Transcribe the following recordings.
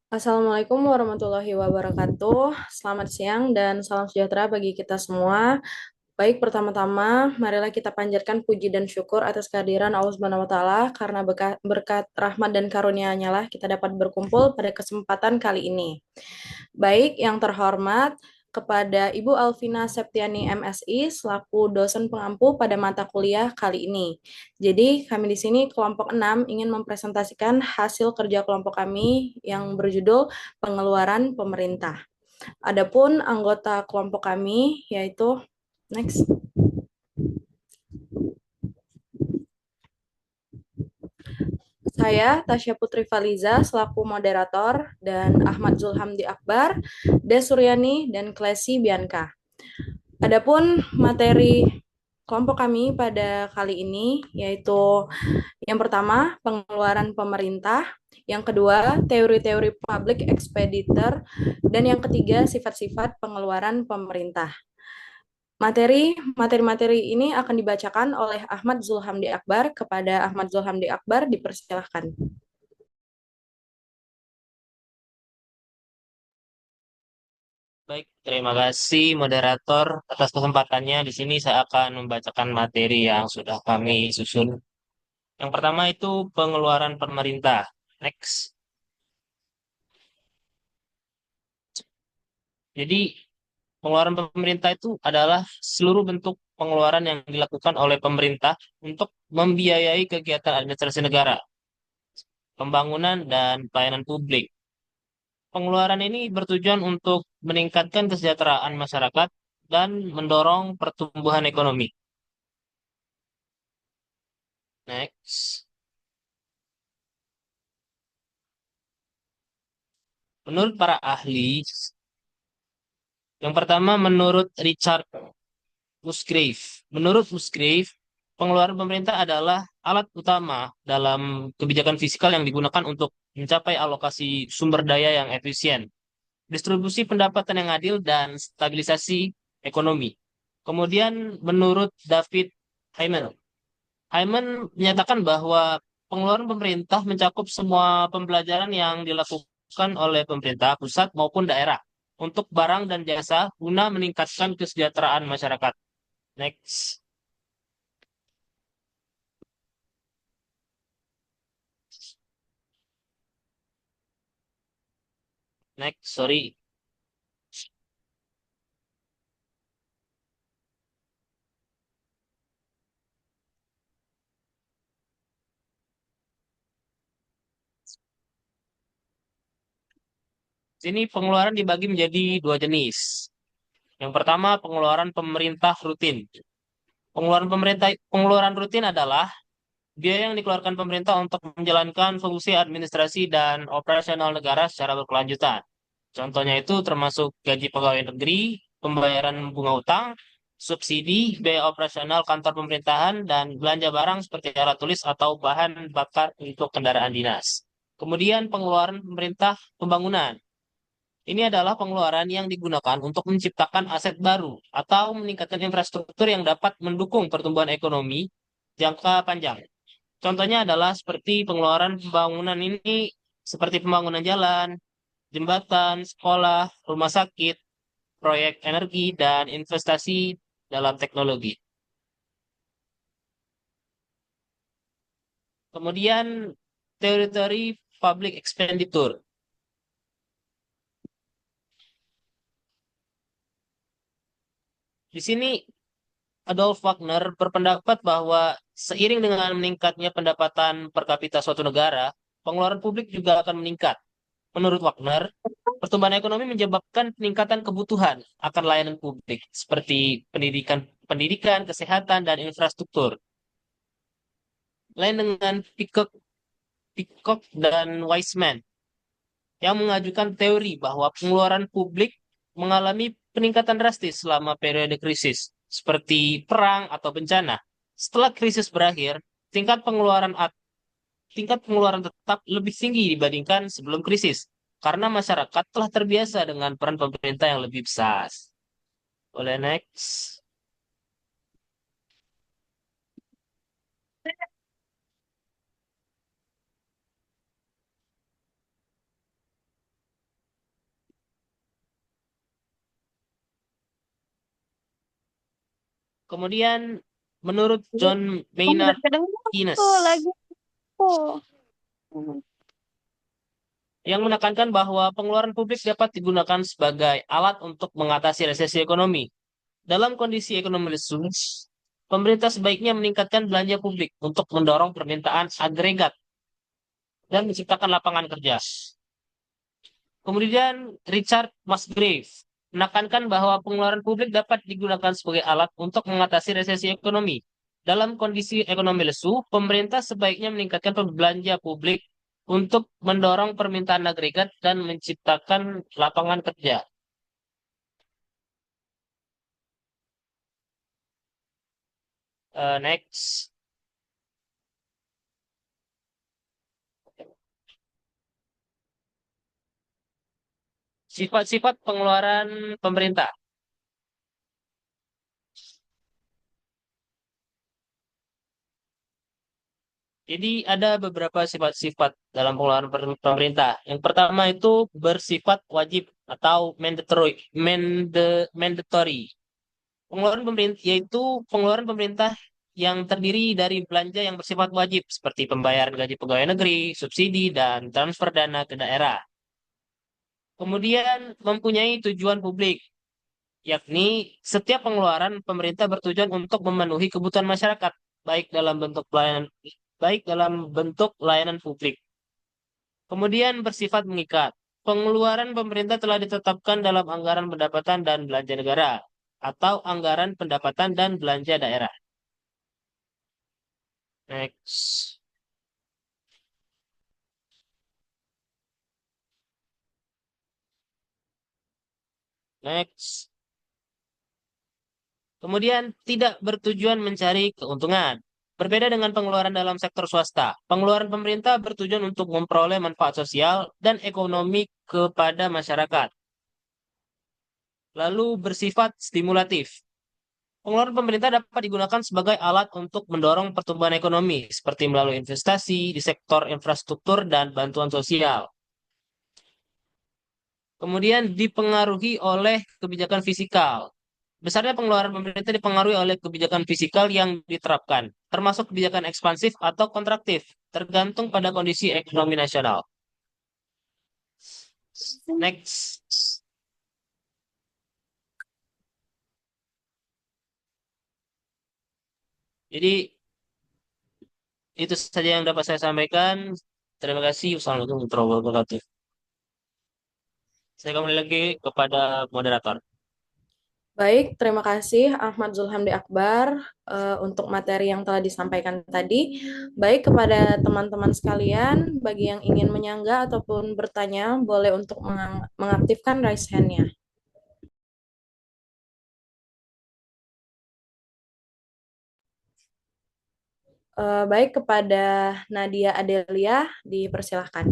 Assalamualaikum warahmatullahi wabarakatuh. Selamat siang dan salam sejahtera bagi kita semua. Baik, pertama-tama, marilah kita panjatkan puji dan syukur atas kehadiran Allah Subhanahu wa Ta'ala, karena berkat rahmat dan karunia-Nya lah kita dapat berkumpul pada kesempatan kali ini. Baik, yang terhormat, kepada Ibu Alvina Septiani MSI selaku dosen pengampu pada mata kuliah kali ini. Jadi, kami di sini kelompok 6 ingin mempresentasikan hasil kerja kelompok kami yang berjudul Pengeluaran Pemerintah. Adapun anggota kelompok kami yaitu next. Saya, Tasya Putri Faliza, selaku moderator, dan Ahmad Zulhamdi Akbar, Des Suryani, dan Klesi Bianca. Adapun materi kelompok kami pada kali ini yaitu yang pertama, pengeluaran pemerintah, yang kedua, teori-teori public expenditure, dan yang ketiga, sifat-sifat pengeluaran pemerintah. Materi-materi ini akan dibacakan oleh Ahmad Zulhamdi Akbar. Kepada Ahmad Zulhamdi Akbar, dipersilahkan. Baik, terima kasih moderator atas kesempatannya. Di sini saya akan membacakan materi yang sudah kami susun. Yang pertama itu pengeluaran pemerintah. Next. Jadi, pengeluaran pemerintah itu adalah seluruh bentuk pengeluaran yang dilakukan oleh pemerintah untuk membiayai kegiatan administrasi negara, pembangunan, dan pelayanan publik. Pengeluaran ini bertujuan untuk meningkatkan kesejahteraan masyarakat dan mendorong pertumbuhan ekonomi. Next. Menurut para ahli, yang pertama menurut Richard Musgrave. Menurut Musgrave, pengeluaran pemerintah adalah alat utama dalam kebijakan fiskal yang digunakan untuk mencapai alokasi sumber daya yang efisien, distribusi pendapatan yang adil, dan stabilisasi ekonomi. Kemudian menurut David Hyman, Hyman menyatakan bahwa pengeluaran pemerintah mencakup semua pembelajaran yang dilakukan oleh pemerintah pusat maupun daerah untuk barang dan jasa guna meningkatkan kesejahteraan masyarakat. Next, next, sorry. Sini pengeluaran dibagi menjadi dua jenis. Yang pertama, pengeluaran pemerintah rutin. Pengeluaran rutin adalah biaya yang dikeluarkan pemerintah untuk menjalankan fungsi administrasi dan operasional negara secara berkelanjutan. Contohnya itu termasuk gaji pegawai negeri, pembayaran bunga utang, subsidi, biaya operasional kantor pemerintahan, dan belanja barang seperti alat tulis atau bahan bakar untuk kendaraan dinas. Kemudian pengeluaran pemerintah pembangunan. Ini adalah pengeluaran yang digunakan untuk menciptakan aset baru atau meningkatkan infrastruktur yang dapat mendukung pertumbuhan ekonomi jangka panjang. Contohnya adalah seperti pengeluaran pembangunan ini, seperti pembangunan jalan, jembatan, sekolah, rumah sakit, proyek energi, dan investasi dalam teknologi. Kemudian teori-teori public expenditure. Di sini Adolf Wagner berpendapat bahwa seiring dengan meningkatnya pendapatan per kapita suatu negara, pengeluaran publik juga akan meningkat. Menurut Wagner, pertumbuhan ekonomi menyebabkan peningkatan kebutuhan akan layanan publik seperti pendidikan, kesehatan, dan infrastruktur. Lain dengan Peacock dan Weisman yang mengajukan teori bahwa pengeluaran publik mengalami peningkatan drastis selama periode krisis, seperti perang atau bencana. Setelah krisis berakhir, tingkat pengeluaran tingkat pengeluaran tetap lebih tinggi dibandingkan sebelum krisis, karena masyarakat telah terbiasa dengan peran pemerintah yang lebih besar. Boleh next. Kemudian menurut John Kamu Maynard udah kedengeran Keynes tuh lagi tuh. yang menekankan bahwa pengeluaran publik dapat digunakan sebagai alat untuk mengatasi resesi ekonomi. Dalam kondisi ekonomi lesu, pemerintah sebaiknya meningkatkan belanja publik untuk mendorong permintaan agregat dan menciptakan lapangan kerja. Kemudian Richard Musgrave menekankan bahwa pengeluaran publik dapat digunakan sebagai alat untuk mengatasi resesi ekonomi. Dalam kondisi ekonomi lesu, pemerintah sebaiknya meningkatkan belanja publik untuk mendorong permintaan agregat dan menciptakan lapangan kerja. Next, sifat-sifat pengeluaran pemerintah. Jadi ada beberapa sifat-sifat dalam pengeluaran pemerintah. Yang pertama itu bersifat wajib atau mandatory. Pengeluaran pemerintah yaitu pengeluaran pemerintah yang terdiri dari belanja yang bersifat wajib seperti pembayaran gaji pegawai negeri, subsidi, dan transfer dana ke daerah. Kemudian mempunyai tujuan publik, yakni setiap pengeluaran pemerintah bertujuan untuk memenuhi kebutuhan masyarakat, baik dalam bentuk layanan publik. Kemudian bersifat mengikat. Pengeluaran pemerintah telah ditetapkan dalam anggaran pendapatan dan belanja negara atau anggaran pendapatan dan belanja daerah. Next. Next. Kemudian tidak bertujuan mencari keuntungan. Berbeda dengan pengeluaran dalam sektor swasta, pengeluaran pemerintah bertujuan untuk memperoleh manfaat sosial dan ekonomi kepada masyarakat. Lalu bersifat stimulatif. Pengeluaran pemerintah dapat digunakan sebagai alat untuk mendorong pertumbuhan ekonomi, seperti melalui investasi di sektor infrastruktur dan bantuan sosial. Kemudian dipengaruhi oleh kebijakan fiskal. Besarnya pengeluaran pemerintah dipengaruhi oleh kebijakan fiskal yang diterapkan, termasuk kebijakan ekspansif atau kontraktif, tergantung pada kondisi ekonomi nasional. Next. Jadi itu saja yang dapat saya sampaikan. Terima kasih. Wassalamualaikum warahmatullahi wabarakatuh. Saya kembali lagi kepada moderator. Baik, terima kasih Ahmad Zulhamdi Akbar untuk materi yang telah disampaikan tadi. Baik, kepada teman-teman sekalian, bagi yang ingin menyangga ataupun bertanya, boleh untuk mengaktifkan raise hand-nya. Baik, kepada Nadia Adelia, dipersilahkan.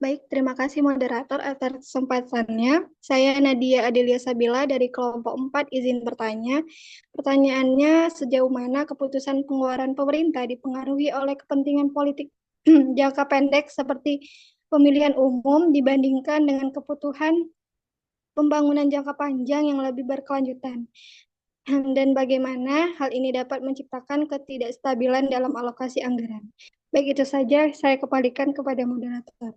Baik, terima kasih moderator atas kesempatannya. Saya Nadia Adelia Sabila dari kelompok 4 izin bertanya. Pertanyaannya, sejauh mana keputusan pengeluaran pemerintah dipengaruhi oleh kepentingan politik jangka pendek seperti pemilihan umum dibandingkan dengan kebutuhan pembangunan jangka panjang yang lebih berkelanjutan? Dan bagaimana hal ini dapat menciptakan ketidakstabilan dalam alokasi anggaran? Baik, itu saja saya kembalikan kepada moderator.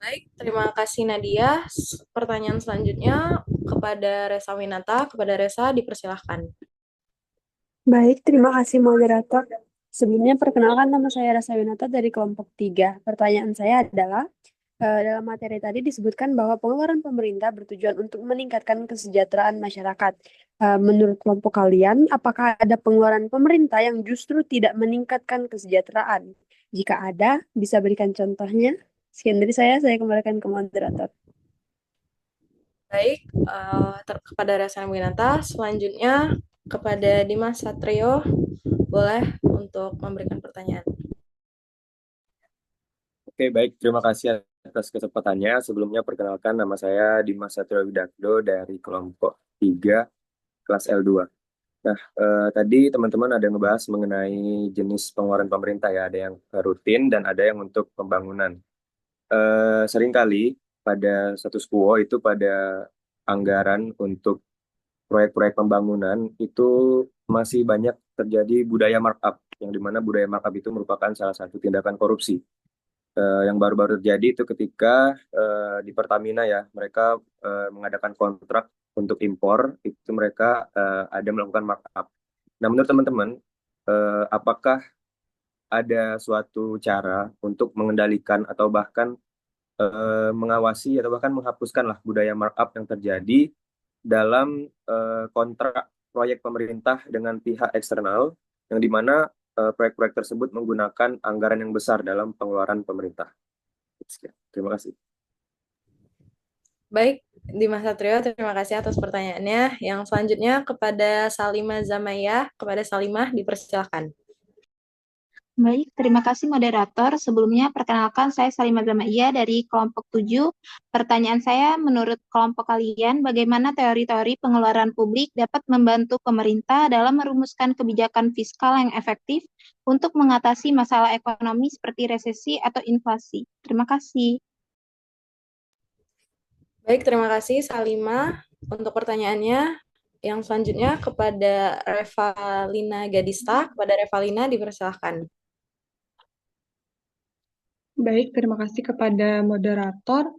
Baik, terima kasih Nadia. Pertanyaan selanjutnya kepada Resa Winata. Kepada Resa, dipersilahkan. Baik, terima kasih moderator. Sebelumnya perkenalkan nama saya Rasa Winata dari kelompok 3. Pertanyaan saya adalah, dalam materi tadi disebutkan bahwa pengeluaran pemerintah bertujuan untuk meningkatkan kesejahteraan masyarakat. Menurut kelompok kalian, apakah ada pengeluaran pemerintah yang justru tidak meningkatkan kesejahteraan? Jika ada, bisa berikan contohnya? Sekian dari saya kembalikan ke moderator. Baik, kepada Resa Winata. Selanjutnya kepada Dimas Satrio, boleh untuk memberikan pertanyaan. Oke, baik. Terima kasih atas kesempatannya. Sebelumnya perkenalkan nama saya Dimas Satrio Widakdo dari kelompok 3 kelas L2. Nah, tadi teman-teman ada ngebahas mengenai jenis pengeluaran pemerintah ya. Ada yang rutin dan ada yang untuk pembangunan. Seringkali pada status quo itu pada anggaran untuk proyek-proyek pembangunan itu masih banyak terjadi budaya markup, yang dimana budaya markup itu merupakan salah satu tindakan korupsi. Yang baru-baru terjadi itu ketika di Pertamina ya, mereka mengadakan kontrak untuk impor, itu mereka ada melakukan markup. Nah, menurut teman-teman, apakah ada suatu cara untuk mengendalikan atau bahkan mengawasi atau bahkan menghapuskan lah budaya markup yang terjadi dalam kontrak proyek pemerintah dengan pihak eksternal, yang dimana proyek-proyek tersebut menggunakan anggaran yang besar dalam pengeluaran pemerintah. Sekian. Terima kasih. Baik, Dimas Satrio, terima kasih atas pertanyaannya. Yang selanjutnya kepada Salimah Zamayah. Kepada Salimah, dipersilakan. Baik, terima kasih moderator. Sebelumnya, perkenalkan saya Salimah Zamaiyah dari kelompok 7. Pertanyaan saya, menurut kelompok kalian, bagaimana teori-teori pengeluaran publik dapat membantu pemerintah dalam merumuskan kebijakan fiskal yang efektif untuk mengatasi masalah ekonomi seperti resesi atau inflasi? Terima kasih. Baik, terima kasih Salimah untuk pertanyaannya. Yang selanjutnya kepada Revalina Gadista. Kepada Revalina, dipersilakan. Baik, terima kasih kepada moderator.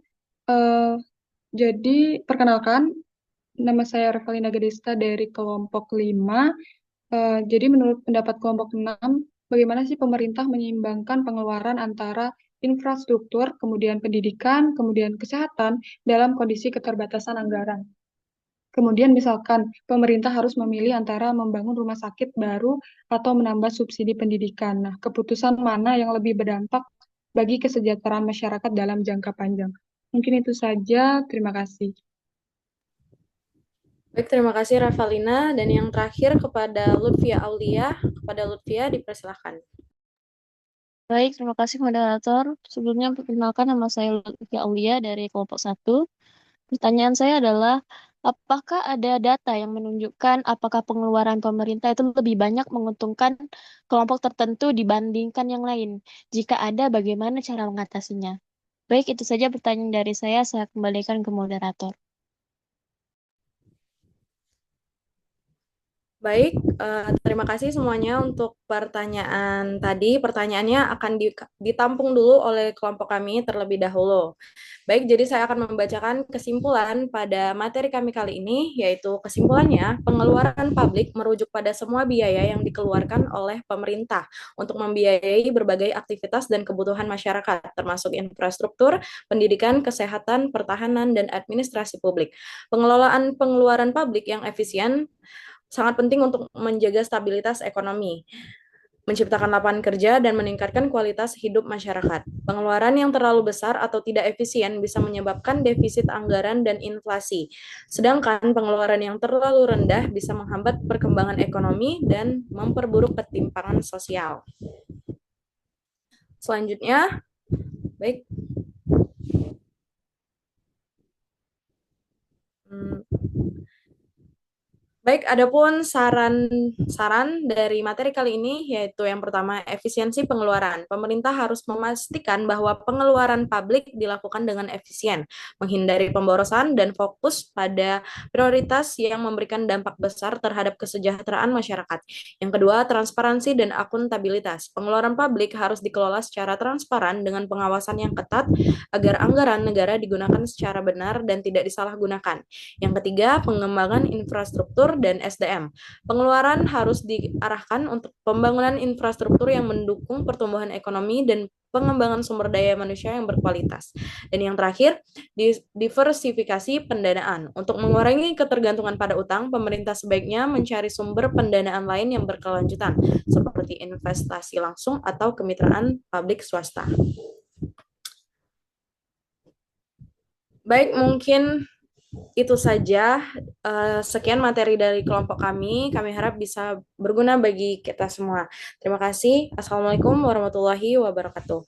Jadi, perkenalkan, nama saya Revalina Gadista dari kelompok 5. Jadi, menurut pendapat kelompok 6, bagaimana sih pemerintah menyeimbangkan pengeluaran antara infrastruktur, kemudian pendidikan, kemudian kesehatan dalam kondisi keterbatasan anggaran? Kemudian misalkan pemerintah harus memilih antara membangun rumah sakit baru atau menambah subsidi pendidikan. Nah, keputusan mana yang lebih berdampak bagi kesejahteraan masyarakat dalam jangka panjang? Mungkin itu saja. Terima kasih. Baik, terima kasih Revalina. Dan yang terakhir kepada Lutfia Aulia. Kepada Lutfia, dipersilakan. Baik, terima kasih moderator. Sebelumnya perkenalkan, nama saya Lutfia Aulia dari kelompok 1. Pertanyaan saya adalah, apakah ada data yang menunjukkan apakah pengeluaran pemerintah itu lebih banyak menguntungkan kelompok tertentu dibandingkan yang lain? Jika ada, bagaimana cara mengatasinya? Baik, itu saja pertanyaan dari saya kembalikan ke moderator. Baik, terima kasih semuanya untuk pertanyaan tadi. Pertanyaannya akan ditampung dulu oleh kelompok kami terlebih dahulu. Baik, jadi saya akan membacakan kesimpulan pada materi kami kali ini, yaitu kesimpulannya, pengeluaran publik merujuk pada semua biaya yang dikeluarkan oleh pemerintah untuk membiayai berbagai aktivitas dan kebutuhan masyarakat, termasuk infrastruktur, pendidikan, kesehatan, pertahanan, dan administrasi publik. Pengelolaan pengeluaran publik yang efisien sangat penting untuk menjaga stabilitas ekonomi, menciptakan lapangan kerja, dan meningkatkan kualitas hidup masyarakat. Pengeluaran yang terlalu besar atau tidak efisien bisa menyebabkan defisit anggaran dan inflasi. Sedangkan pengeluaran yang terlalu rendah bisa menghambat perkembangan ekonomi dan memperburuk ketimpangan sosial. Selanjutnya, baik. Baik, adapun saran dari materi kali ini, yaitu yang pertama, efisiensi pengeluaran. Pemerintah harus memastikan bahwa pengeluaran publik dilakukan dengan efisien, menghindari pemborosan, dan fokus pada prioritas yang memberikan dampak besar terhadap kesejahteraan masyarakat. Yang kedua, transparansi dan akuntabilitas. Pengeluaran publik harus dikelola secara transparan dengan pengawasan yang ketat agar anggaran negara digunakan secara benar dan tidak disalahgunakan. Yang ketiga, pengembangan infrastruktur dan SDM. Pengeluaran harus diarahkan untuk pembangunan infrastruktur yang mendukung pertumbuhan ekonomi dan pengembangan sumber daya manusia yang berkualitas. Dan yang terakhir, diversifikasi pendanaan. Untuk mengurangi ketergantungan pada utang, pemerintah sebaiknya mencari sumber pendanaan lain yang berkelanjutan, seperti investasi langsung atau kemitraan publik swasta. Baik, mungkin itu saja. Sekian materi dari kelompok kami. Kami harap bisa berguna bagi kita semua. Terima kasih. Assalamualaikum warahmatullahi wabarakatuh.